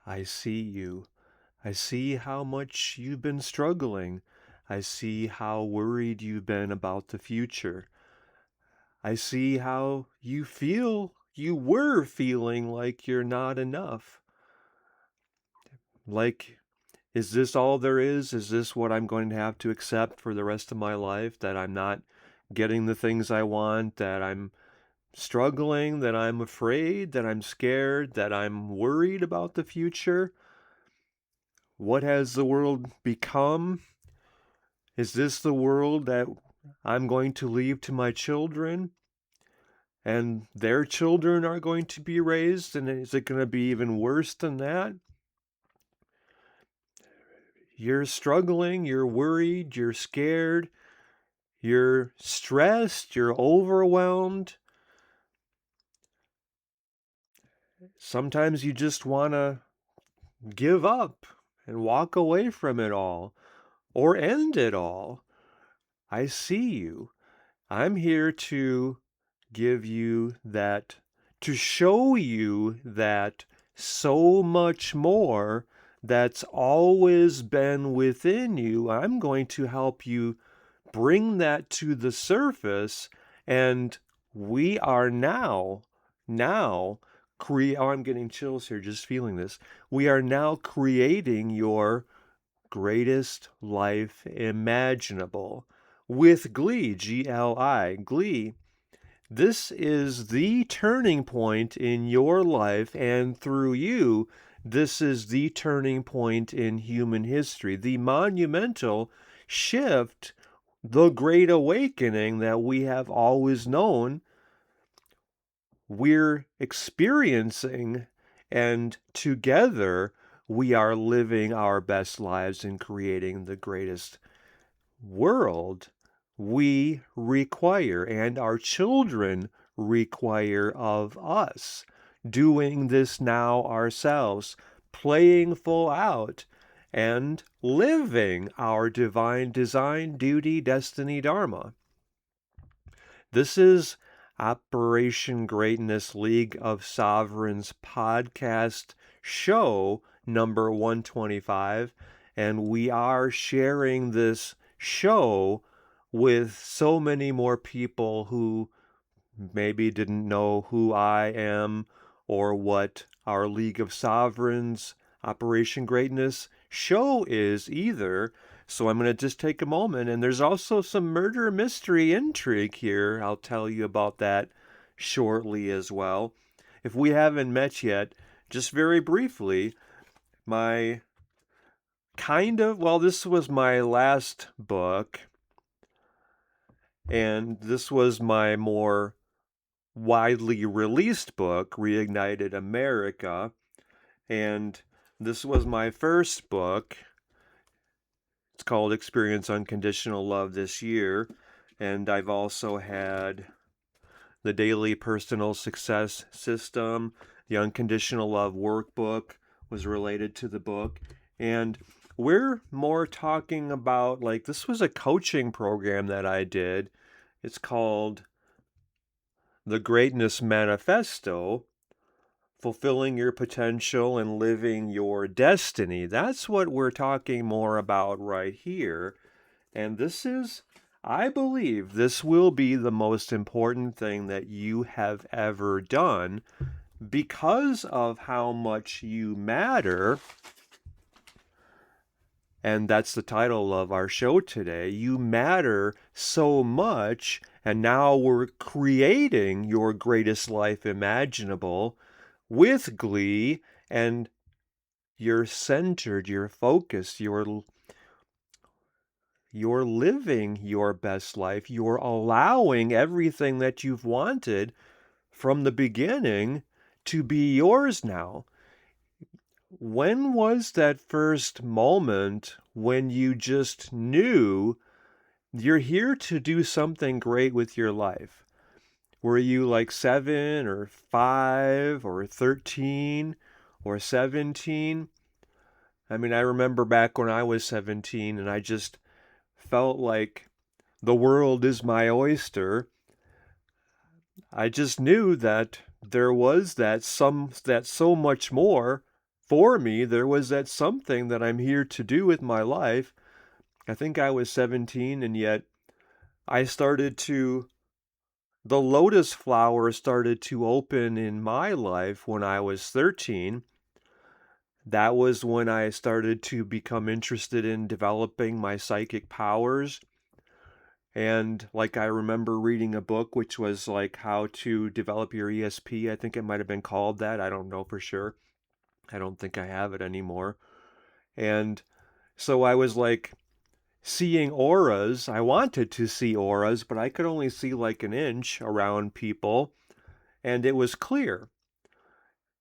I see you. I see how much you've been struggling. I see how worried you've been about the future. I see how you were feeling like you're not enough. Like, is this all there is? Is this what I'm going to have to accept for the rest of my life? That I'm not getting the things I want, that I'm struggling, that I'm afraid, that I'm scared, that I'm worried about the future? What has the world become? Is this the world that I'm going to leave to my children? And their children are going to be raised? And is it going to be even worse than that? You're struggling, you're worried, you're scared, you're stressed, you're overwhelmed. Sometimes you just want to give up and walk away from it all or end it all. I see you. I'm here to give you that, to show you that so much more that's always been within you. I'm going to help you bring that to the surface, and we are now oh, I'm getting chills here just feeling this. We are now creating your greatest life imaginable with glee, G-L-I, glee. This is the turning point in your life, and through you, this is the turning point in human history, the monumental shift, the great awakening that we have always known we're experiencing, and together we are living our best lives and creating the greatest world we require and our children require of us, doing this now ourselves, playing full out and living our divine design, duty, destiny, dharma. This is Operation Greatness League of Sovereigns podcast show number 125, and we are sharing this show with so many more people who maybe didn't know who I am or what our League of Sovereigns Operation Greatness show is either. So I'm going to just take a moment, and there's also some murder mystery intrigue here. I'll tell you about that shortly as well. If we haven't met yet, just very briefly, my this was my last book, and this was my more widely released book, Reignited America, and this was my first book. It's called Experience Unconditional Love this year, and I've also had the Daily Personal Success System, the Unconditional Love Workbook was related to the book, and we're more talking about, like, this was a coaching program that I did. It's called The Greatness Manifesto, Fulfilling Your Potential and Living Your Destiny. That's what we're talking more about right here. And this is, I believe, this will be the most important thing that you have ever done because of how much you matter. And that's the title of our show today. You matter so much, and now we're creating your greatest life imaginable with glee, and you're centered, you're focused, you're living your best life. You're allowing everything that you've wanted from the beginning to be yours now. When was that first moment when you just knew you're here to do something great with your life? Were you like 7 or 5 or 13 or 17? I mean, I remember back when I was 17 and I just felt like the world is my oyster. I just knew that there was that so much more for me. There was that something that I'm here to do with my life. I think I was 17, and yet I started to, the lotus flower started to open in my life when I was 13. That was when I started to become interested in developing my psychic powers. And like I remember reading a book which was like how to develop your ESP. I think it might have been called that. I don't know for sure. I don't think I have it anymore. And so I was like seeing auras. I wanted to see auras, but I could only see like an inch around people, and it was clear.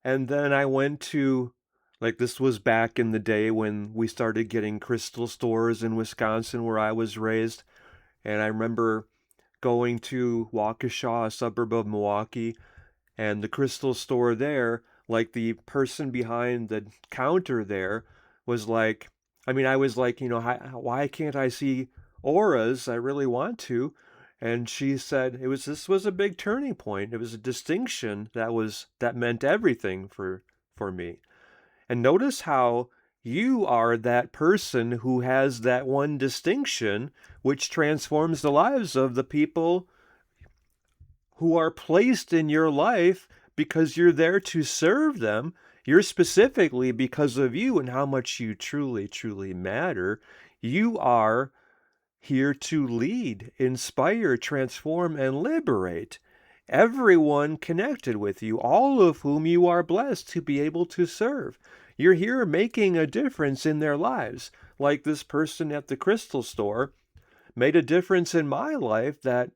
And then I went to, like, this was back in the day when we started getting crystal stores in Wisconsin where I was raised. And I remember going to Waukesha, a suburb of Milwaukee, and the crystal store there, like the person behind the counter there was like, I mean, I was like, why can't I see auras? I really want to. And she said this was a big turning point. It was a distinction that meant everything for me. And notice how you are that person who has that one distinction which transforms the lives of the people who are placed in your life because you're there to serve them. You're specifically, because of you and how much you truly, truly matter, you are here to lead, inspire, transform, and liberate everyone connected with you, all of whom you are blessed to be able to serve. You're here making a difference in their lives, like this person at the crystal store made a difference in my life that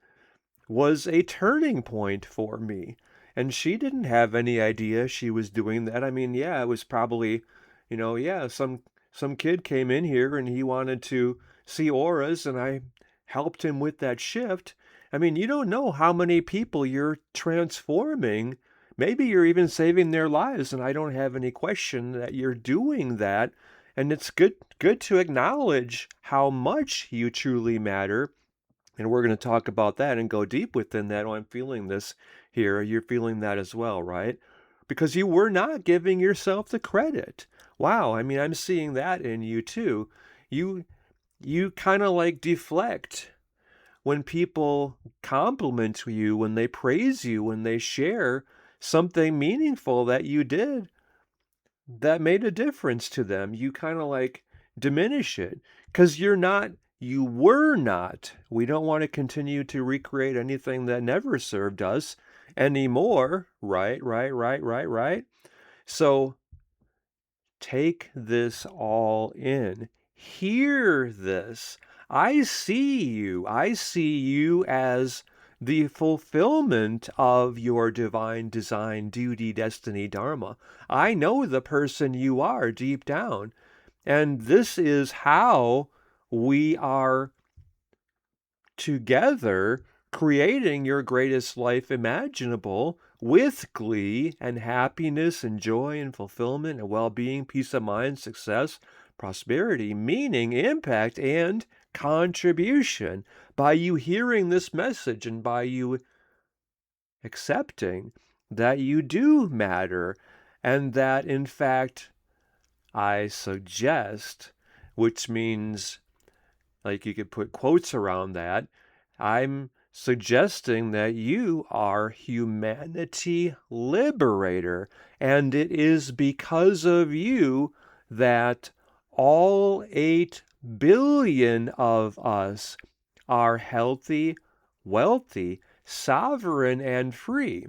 was a turning point for me. And she didn't have any idea she was doing that. I mean, yeah, it was probably, yeah, some kid came in here and he wanted to see auras and I helped him with that shift. I mean, you don't know how many people you're transforming. Maybe you're even saving their lives, and I don't have any question that you're doing that. And it's good to acknowledge how much you truly matter, and we're going to talk about that and go deep within that. Oh, I'm feeling this here. You're feeling that as well, right? Because you were not giving yourself the credit. Wow, I mean, I'm seeing that in you too. You you kind of like deflect when people compliment you, when they praise you, when they share something meaningful that you did that made a difference to them. You kind of like diminish it because you were not. We don't want to continue to recreate anything that never served us anymore. Right, right, right, right, right. So take this all in. Hear this. I see you. I see you as the fulfillment of your divine design, duty, destiny, dharma. I know the person you are deep down. And this is how we are together creating your greatest life imaginable with glee and happiness and joy and fulfillment and well-being, peace of mind, success, prosperity, meaning, impact, and contribution. By you hearing this message and by you accepting that you do matter and that, in fact, I suggest, which means, like, you could put quotes around that, I'm suggesting that you are humanity liberator, and it is because of you that all 8 billion of us are healthy, wealthy, sovereign, and free.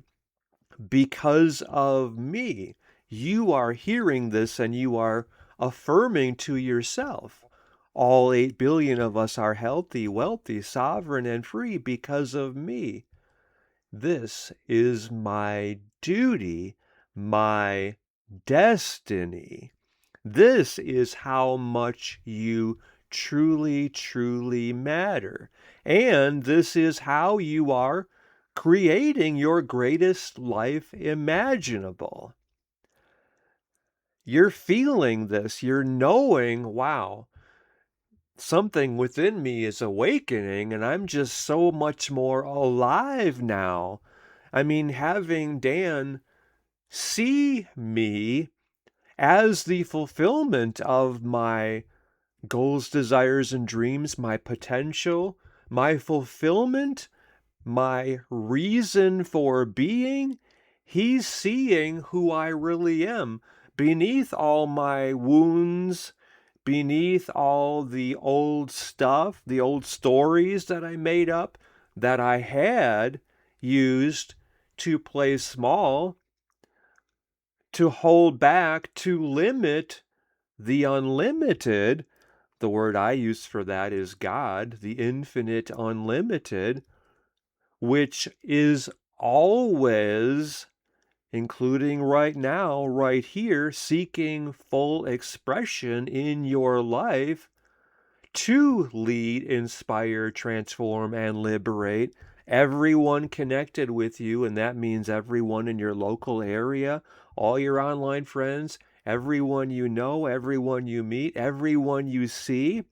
Because of me, you are hearing this and you are affirming to yourself. All 8 billion of us are healthy, wealthy, sovereign, and free because of me. This is my duty, my destiny. This is how much you truly, truly matter. And this is how you are creating your greatest life imaginable. You're feeling this. You're knowing, wow, something within me is awakening and I'm just so much more alive now. I mean, having Dan see me as the fulfillment of my goals, desires, and dreams, my potential, my fulfillment, my reason for being. He's seeing who I really am beneath all my wounds, beneath all the old stuff, the old stories that I made up, that I had used to play small, to hold back, to limit the unlimited. The word I use for that is God, the infinite unlimited, which is always, including right now, right here, seeking full expression in your life to lead, inspire, transform, and liberate everyone connected with you. And that means everyone in your local area, all your online friends, everyone you know, everyone you meet, everyone you see,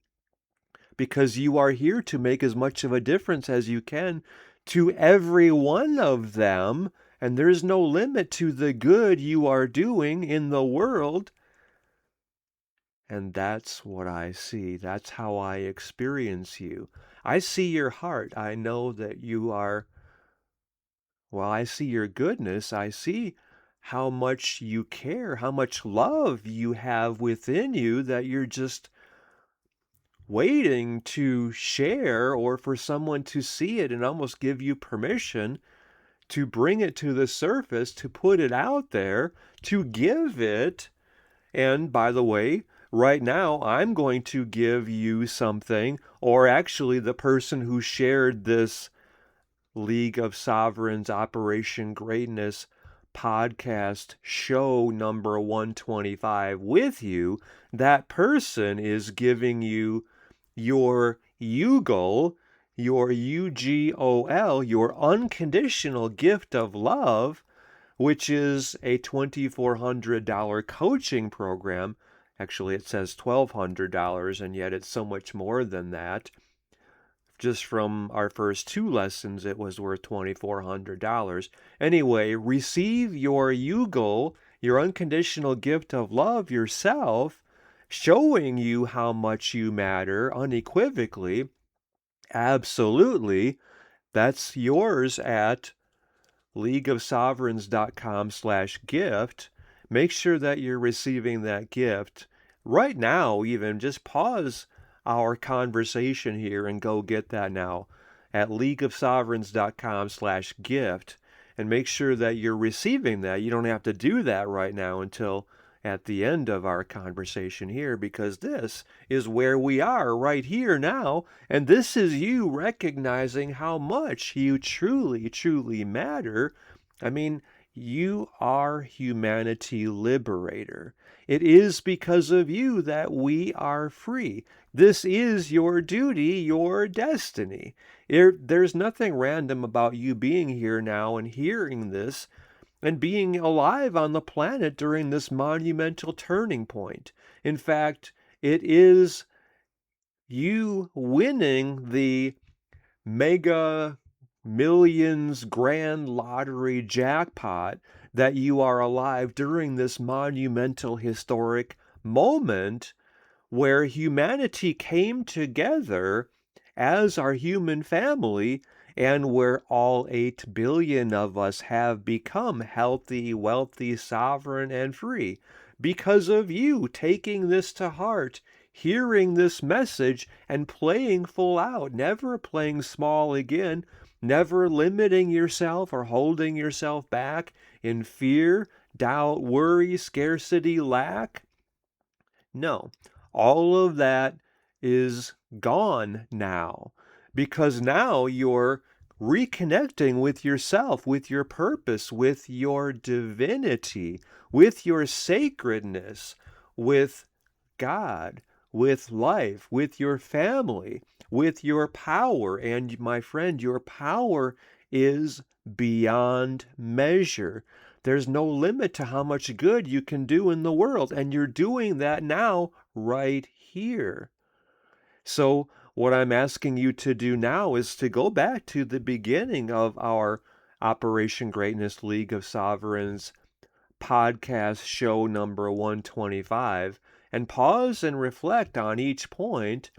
because you are here to make as much of a difference as you can to every one of them. And there's no limit to the good you are doing in the world. And that's what I see. That's how I experience you. I see your heart. I know that you are, well, I see your goodness. I see how much you care, how much love you have within you, that you're just waiting to share, or for someone to see it and almost give you permission to bring it to the surface, to put it out there, to give it. And by the way, right now, I'm going to give you something, or actually, the person who shared this League of Sovereigns Operation Greatness podcast show number 125 with you, that person is giving you your UGOL, your UGOL, your Unconditional Gift of Love, which is a $2,400 coaching program. Actually, it says $1,200, and yet it's so much more than that. Just from our first 2 lessons, it was worth $2,400. Anyway, receive your UGOL, your Unconditional Gift of Love yourself, showing you how much you matter unequivocally. Absolutely. That's yours at leagueofsovereigns.com/gift. Make sure that you're receiving that gift right now. Even just pause our conversation here and go get that now at leagueofsovereigns.com/gift, and make sure that you're receiving that. You don't have to do that right now until at the end of our conversation here, because this is where we are right here now, and this is you recognizing how much you truly, truly matter. I mean, you are humanity liberator. It is because of you that we are free. This is your duty, your destiny. There's nothing random about you being here now and hearing this and being alive on the planet during this monumental turning point. In fact, it is you winning the Mega Millions Grand Lottery jackpot that you are alive during this monumental historic moment where humanity came together as our human family, and where all 8 billion of us have become healthy, wealthy, sovereign, and free because of you taking this to heart, hearing this message, and playing full out, never playing small again, never limiting yourself or holding yourself back in fear, doubt, worry, scarcity, lack. No, all of that is gone now, because now you're reconnecting with yourself, with your purpose, with your divinity, with your sacredness, with God, with life, with your family, with your power. And my friend, your power is beyond measure. There's no limit to how much good you can do in the world, and you're doing that now right here. So what I'm asking you to do now is to go back to the beginning of our Operation Greatness League of Sovereigns podcast show number 125 and pause and reflect on each point,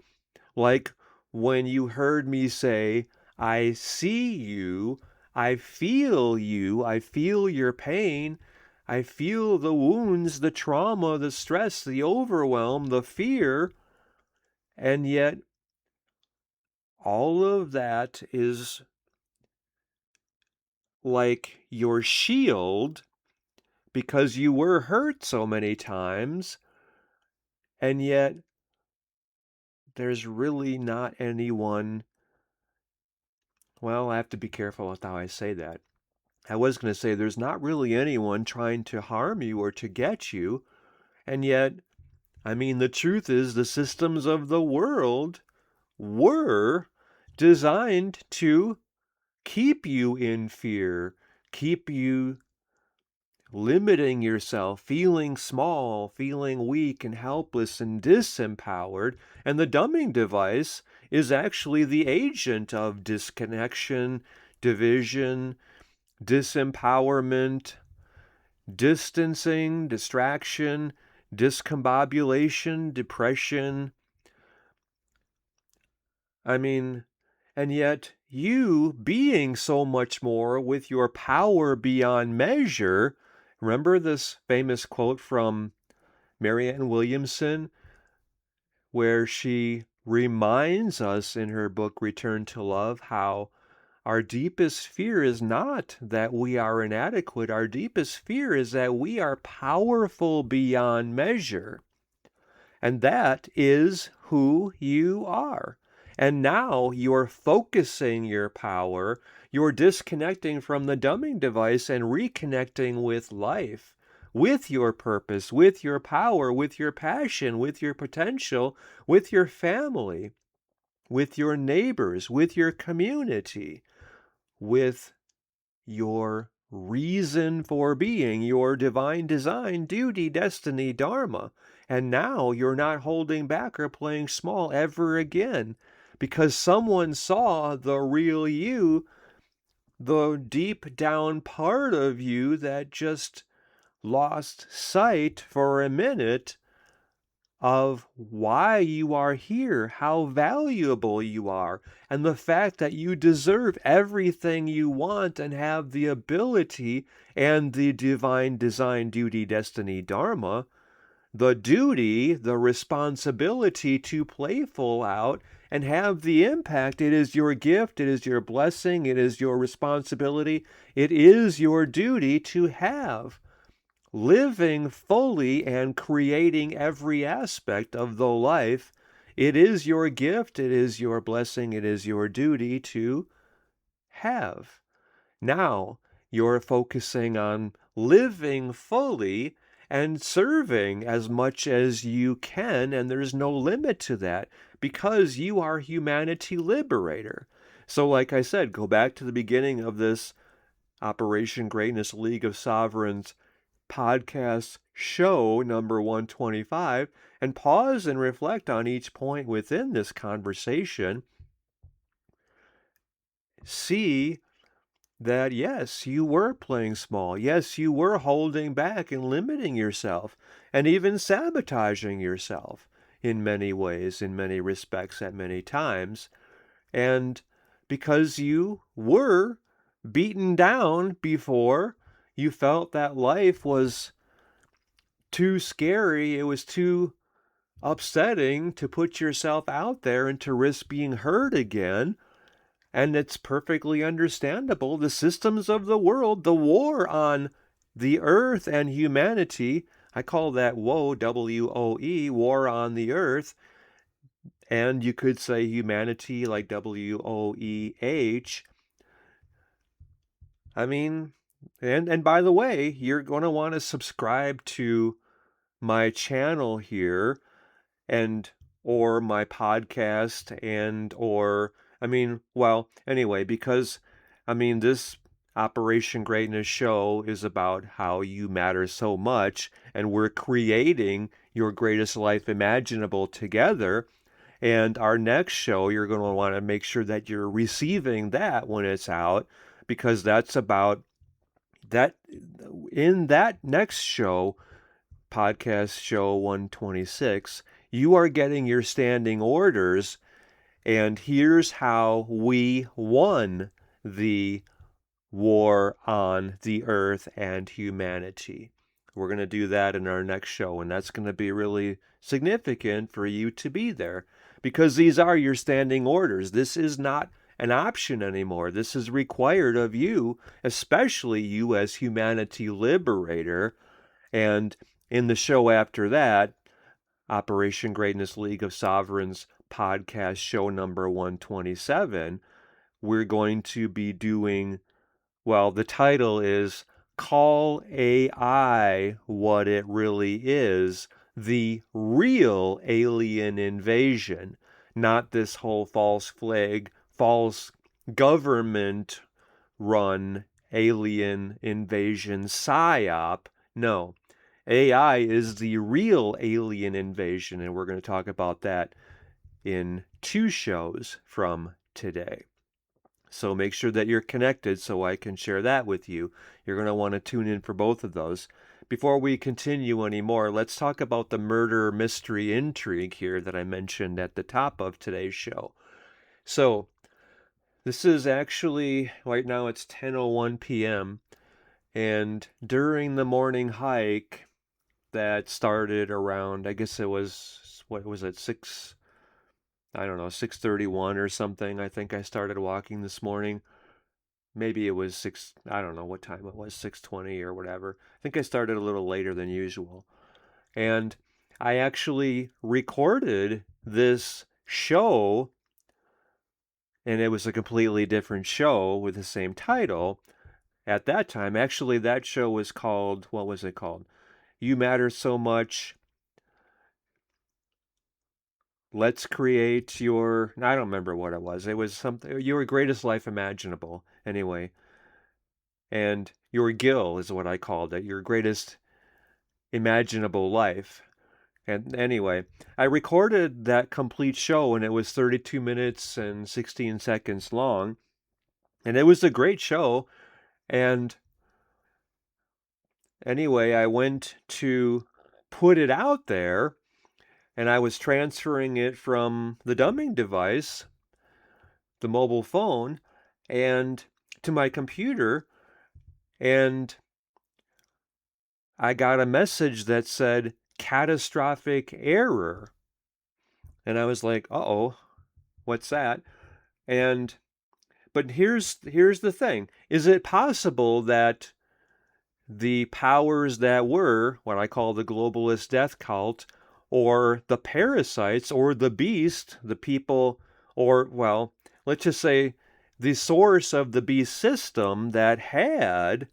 like when you heard me say, I see you, I feel you, I feel your pain, I feel the wounds, the trauma, the stress, the overwhelm, the fear, and yet all of that is like your shield because you were hurt so many times, and yet there's really not anyone. Well, I have to be careful with how I say that. I was going to say there's not really anyone trying to harm you or to get you, and yet, I mean, the truth is the systems of the world were designed to keep you in fear, keep you limiting yourself, feeling small, feeling weak and helpless and disempowered. And the dumbing device is actually the agent of disconnection, division, disempowerment, distancing, distraction, discombobulation, depression. I mean, and yet you being so much more with your power beyond measure. Remember this famous quote from Marianne Williamson, where she reminds us in her book Return to Love how our deepest fear is not that we are inadequate. Our deepest fear is that we are powerful beyond measure. And that is who you are. And now you're focusing your power, you're disconnecting from the dumbing device and reconnecting with life, with your purpose, with your power, with your passion, with your potential, with your family, with your neighbors, with your community, with your reason for being, your divine design, duty, destiny, dharma. And now you're not holding back or playing small ever again because someone saw the real you, the deep down part of you that just lost sight for a minute of why you are here, how valuable you are, and the fact that you deserve everything you want and have the ability and the divine design, duty, destiny, dharma, the duty, the responsibility to play full out and have the impact. It is your gift, it is your blessing, it is your responsibility, it is your duty to have living fully and creating every aspect of the life. It is your gift, it is your blessing, it is your duty to have. Now you're focusing on living fully and serving as much as you can, and there's no limit to that because you are humanity liberator. So like I said, go back to the beginning of this Operation Greatness League of Sovereigns podcast show number 125 and pause and reflect on each point within this conversation. See that, yes, you were playing small. Yes, you were holding back and limiting yourself and even sabotaging yourself in many ways, in many respects, at many times. And because you were beaten down before, you felt that life was too scary, it was too upsetting to put yourself out there and to risk being hurt again. And it's perfectly understandable. The systems of the world, the war on the earth and humanity, I call that WOE, W-O-E, war on the earth. And you could say humanity like W-O-E-H. I mean, and by the way, you're going to want to subscribe to my channel here and or my podcast and or I mean, well, anyway, because I mean this Operation Greatness show is about how you matter so much and we're creating your greatest life imaginable together. And our next show, you're going to want to make sure that you're receiving that when it's out because that's about that in that next show, podcast show 126, you are getting your standing orders, and here's how we won the war on the earth and humanity. We're going to do that in our next show, and that's going to be really significant for you to be there because these are your standing orders. This is not an option anymore. This is required of you, especially you as humanity liberator. And in the show after that, Operation Greatness League of Sovereigns podcast show number 127, we're going to be doing, well, the title is Call AI What It Really Is, the Real Alien Invasion, not this whole false flag, false government run alien invasion psyop. No, AI is the real alien invasion, and we're going to talk about that in 2 shows from today. So make sure that you're connected so I can share that with you. You're going to want to tune in for both of those. Before we continue anymore, let's talk about the murder mystery intrigue here that I mentioned at the top of today's show. So this is actually, right now it's 10:01 p.m. And during the morning hike that started around, I guess it was, what was it, 6:31 or something. I think I started walking this morning. Maybe it was 6, I don't know what time it was, 6:20 or whatever. I think I started a little later than usual. And I actually recorded this show, and it was a completely different show with the same title at that time. Actually, that show was called, what was it called? You Matter So Much. Let's create your, I don't remember what it was. It was something, your greatest life imaginable. Anyway, and your GIL is what I called it, your greatest imaginable life. And anyway, I recorded that complete show, and it was 32 minutes and 16 seconds long. And it was a great show. And anyway, I went to put it out there, and I was transferring it from the dumbing device, the mobile phone, and to my computer. And I got a message that said catastrophic error. And I was like, uh-oh, what's that? And but here's the thing. Is it possible that the powers that were, what I call the globalist death cult, or the parasites, or the beast, the people, or, well, let's just say the source of the beast system that had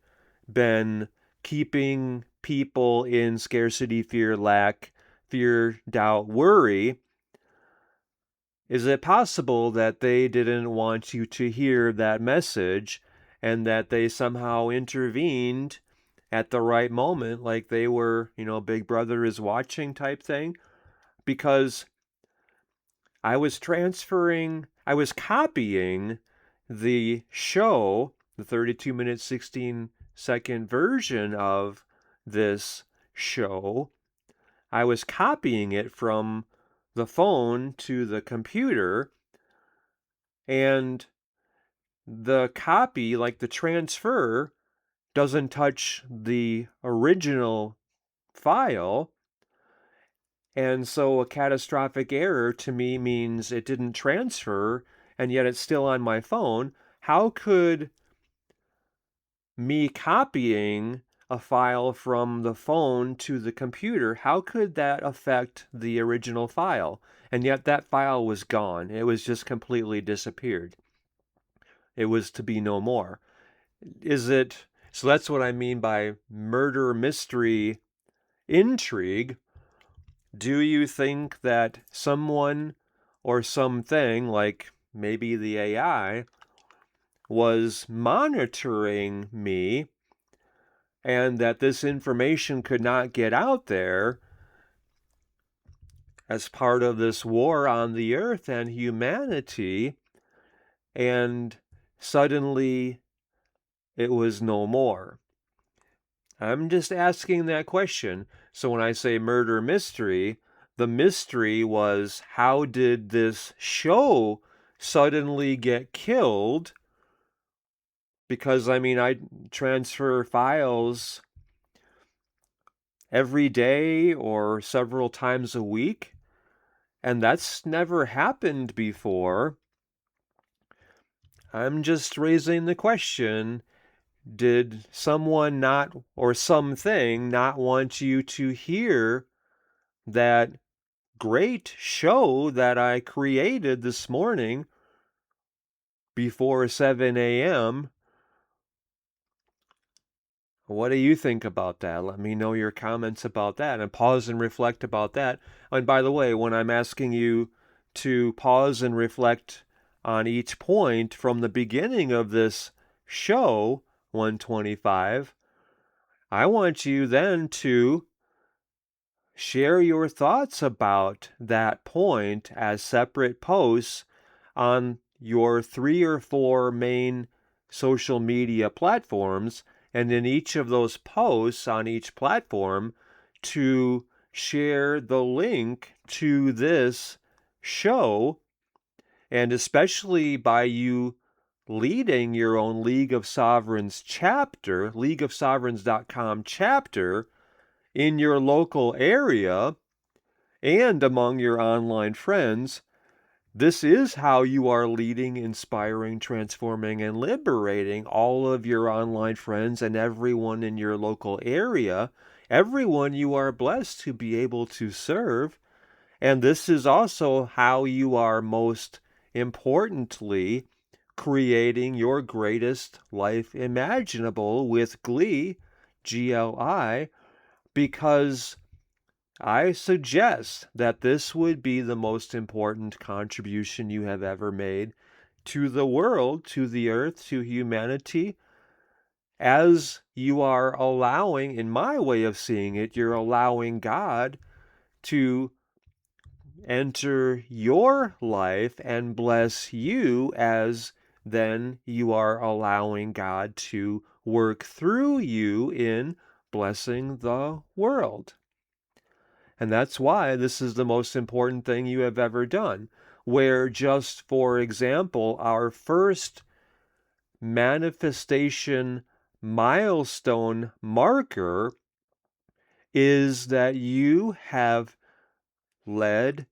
been keeping people in scarcity, fear, lack, fear, doubt, worry, is it possible that they didn't want you to hear that message and that they somehow intervened at the right moment, like they were, Big Brother is watching type thing? Because I was copying the show, the 32-minute, 16-second version of this show. I was copying it from the phone to the computer, and the copy, like the transfer, doesn't touch the original file. And so a catastrophic error to me means it didn't transfer, and yet it's still on my phone. How could me copying a file from the phone to the computer, how could that affect the original file? And yet that file was gone. It was just completely disappeared. It was to be no more. So that's what I mean by murder mystery intrigue. Do you think that someone or something, like maybe the AI, was monitoring me, and that this information could not get out there as part of this war on the earth and humanity, and suddenly it was no more? I'm just asking that question. So when I say murder mystery, the mystery was, how did this show suddenly get killed? Because I transfer files every day or several times a week, and that's never happened before. I'm just raising the question, did someone not, or something not want you to hear that great show that I created this morning before 7 a.m.? What do you think about that? Let me know your comments about that, and pause and reflect about that. And by the way, when I'm asking you to pause and reflect on each point from the beginning of this show, 125, I want you then to share your thoughts about that point as separate posts on your 3 or 4 main social media platforms, and in each of those posts on each platform to share the link to this show, and especially by you leading your own League of Sovereigns chapter, leagueofsovereigns.com chapter in your local area and among your online friends. This is how you are leading, inspiring, transforming, and liberating all of your online friends and everyone in your local area, everyone you are blessed to be able to serve. And this is also how you are most importantly creating your greatest life imaginable with glee, GLI, because I suggest that this would be the most important contribution you have ever made to the world, to the earth, to humanity, as you are allowing, in my way of seeing it, you're allowing God to enter your life and bless you, as then you are allowing God to work through you in blessing the world. And that's why this is the most important thing you have ever done. Where, just for example, our first manifestation milestone marker is that you have led,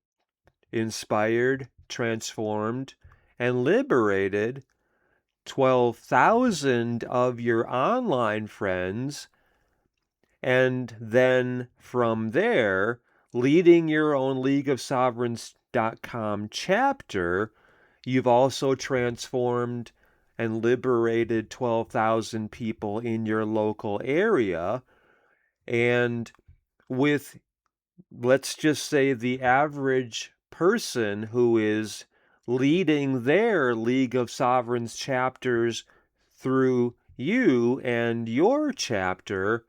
inspired, transformed, and liberated 12,000 of your online friends, and then from there, leading your own leagueofsovereigns.com chapter, you've also transformed and liberated 12,000 people in your local area. And with, let's just say, the average person who is leading their League of Sovereigns chapters through you and your chapter,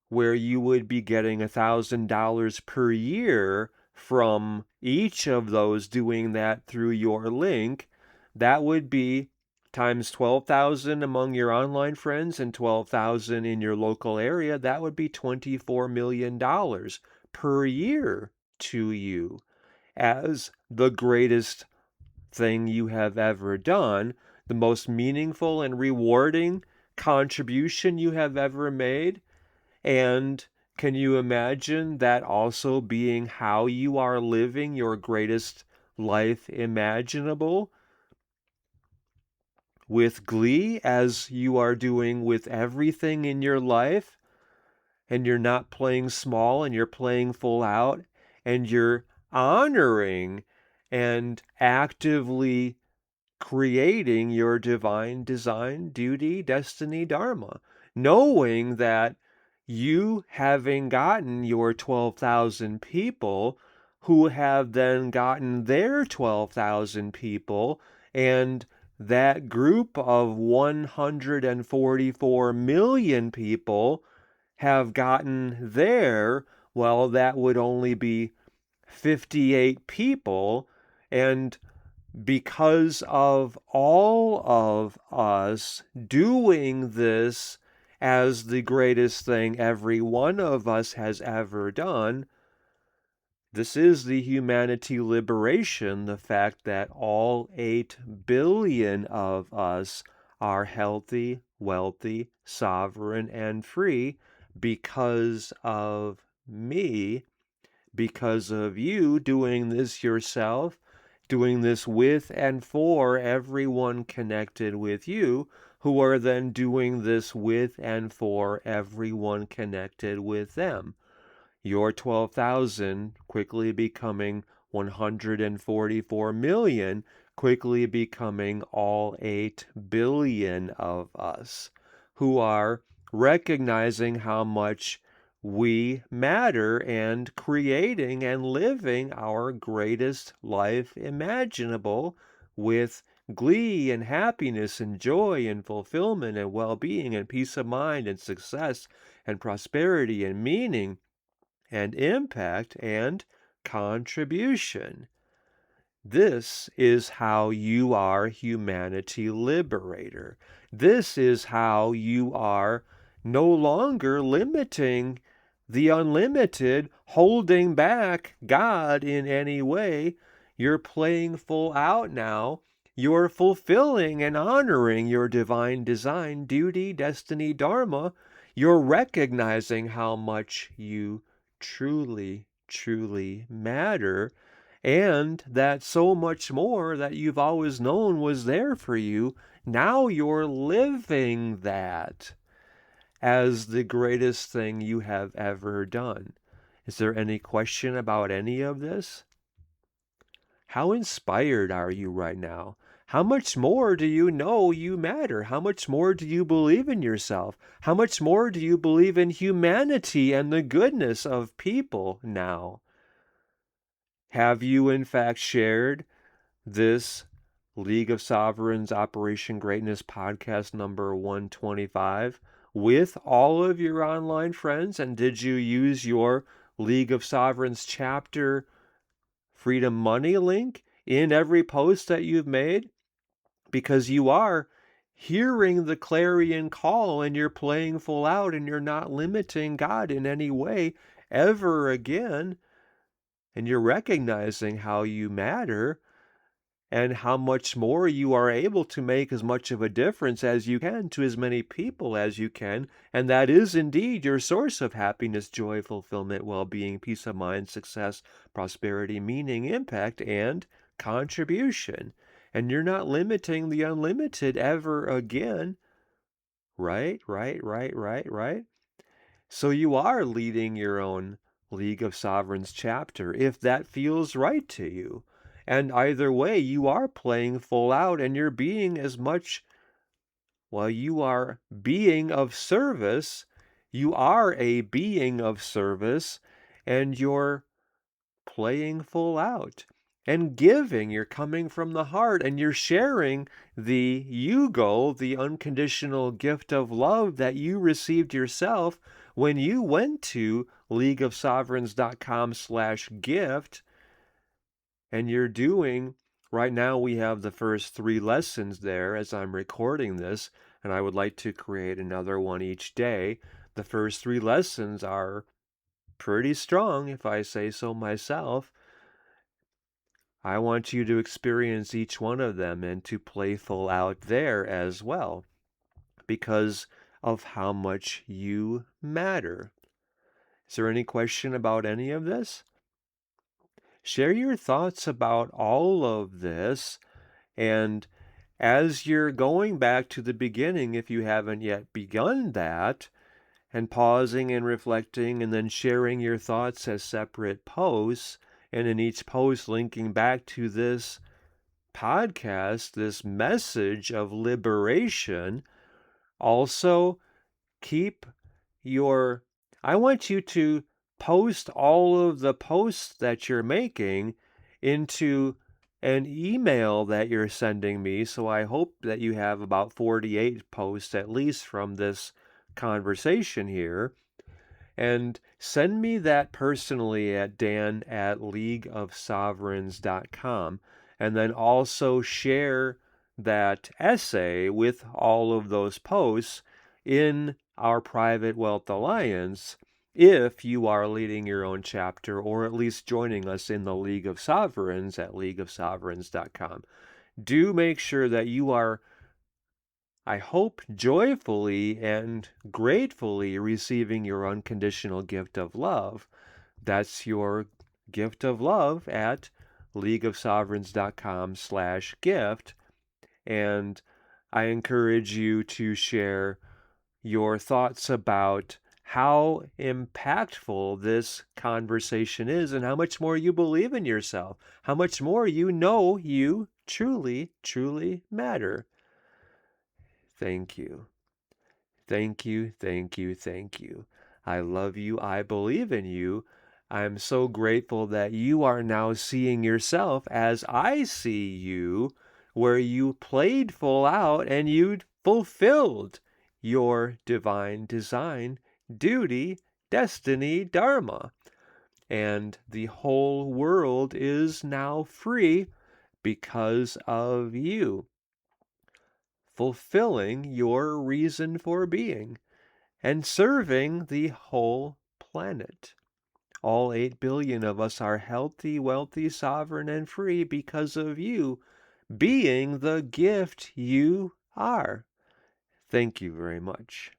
where you would be getting $1,000 per year from each of those doing that through your link, that would be times 12,000 among your online friends and 12,000 in your local area. That would be $24 million per year to you as the greatest thing you have ever done, the most meaningful and rewarding contribution you have ever made. And can you imagine that also being how you are living your greatest life imaginable with glee, as you are doing with everything in your life? And you're not playing small, and you're playing full out, and you're honoring and actively creating your divine design, duty, destiny, dharma, knowing that you, having gotten your 12,000 people, who have then gotten their 12,000 people, and that group of 144 million people have gotten their, well, that would only be 58 people. And because of all of us doing this as the greatest thing every one of us has ever done. This is the humanity liberation, the fact that all 8 billion of us are healthy, wealthy, sovereign, and free because of me, because of you doing this yourself, doing this with and for everyone connected with you, who are then doing this with and for everyone connected with them. Your 12,000 quickly becoming 144 million, quickly becoming all 8 billion of us, who are recognizing how much we matter and creating and living our greatest life imaginable with glee and happiness and joy and fulfillment and well-being and peace of mind and success and prosperity and meaning and impact and contribution. This is how you are humanity liberator. This is how you are no longer limiting the unlimited, holding back God in any way. You're playing full out now. You're fulfilling and honoring your divine design, duty, destiny, dharma. You're recognizing how much you truly, truly matter, and that so much more that you've always known was there for you, now you're living that as the greatest thing you have ever done. Is there any question about any of this? How inspired are you right now? How much more do you know you matter? How much more do you believe in yourself? How much more do you believe in humanity and the goodness of people now? Have you in fact shared this League of Sovereigns Operation Greatness podcast number 125 with all of your online friends? And did you use your League of Sovereigns chapter Freedom Money link in every post that you've made? Because you are hearing the clarion call and you're playing full out and you're not limiting God in any way ever again. And you're recognizing how you matter and how much more you are able to make as much of a difference as you can to as many people as you can. And that is indeed your source of happiness, joy, fulfillment, well-being, peace of mind, success, prosperity, meaning, impact, and contribution. And you're not limiting the unlimited ever again. Right, right, right, right, right. So you are leading your own League of Sovereigns chapter if that feels right to you. And either way, you are playing full out and you're being as much, well, you are being of service. You are a being of service and you're playing full out and giving. You're coming from the heart and you're sharing the UGOL, the unconditional gift of love that you received yourself when you went to leagueofsovereigns.com/gift. And you're doing, right now we have the first 3 lessons there as I'm recording this, and I would like to create another one each day. The first 3 lessons are pretty strong, if I say so myself. I want you to experience each one of them and to play full out there as well because of how much you matter. Is there any question about any of this? Share your thoughts about all of this, and as you're going back to the beginning, if you haven't yet begun that, and pausing and reflecting and then sharing your thoughts as separate posts, and in each post linking back to this podcast, this message of liberation. Also, keep your, I want you to post all of the posts that you're making into an email that you're sending me. So I hope that you have about 48 posts at least from this conversation here. And send me that personally at dan@leagueofsovereigns.com. And then also share that essay with all of those posts in our Private Wealth Alliance, if you are leading your own chapter or at least joining us in the League of Sovereigns at leagueofsovereigns.com, do make sure that you are, I hope, joyfully and gratefully receiving your unconditional gift of love. That's your gift of love at leagueofsovereigns.com/gift. And I encourage you to share your thoughts about how impactful this conversation is and how much more you believe in yourself, how much more you know you truly, truly matter. Thank you. Thank you, thank you, thank you. I love you. I believe in you. I'm so grateful that you are now seeing yourself as I see you, where you played full out and you fulfilled your divine design, duty, destiny, dharma. And the whole world is now free because of you, fulfilling your reason for being and serving the whole planet. All 8 billion of us are healthy, wealthy, sovereign, and free because of you being the gift you are. Thank you very much.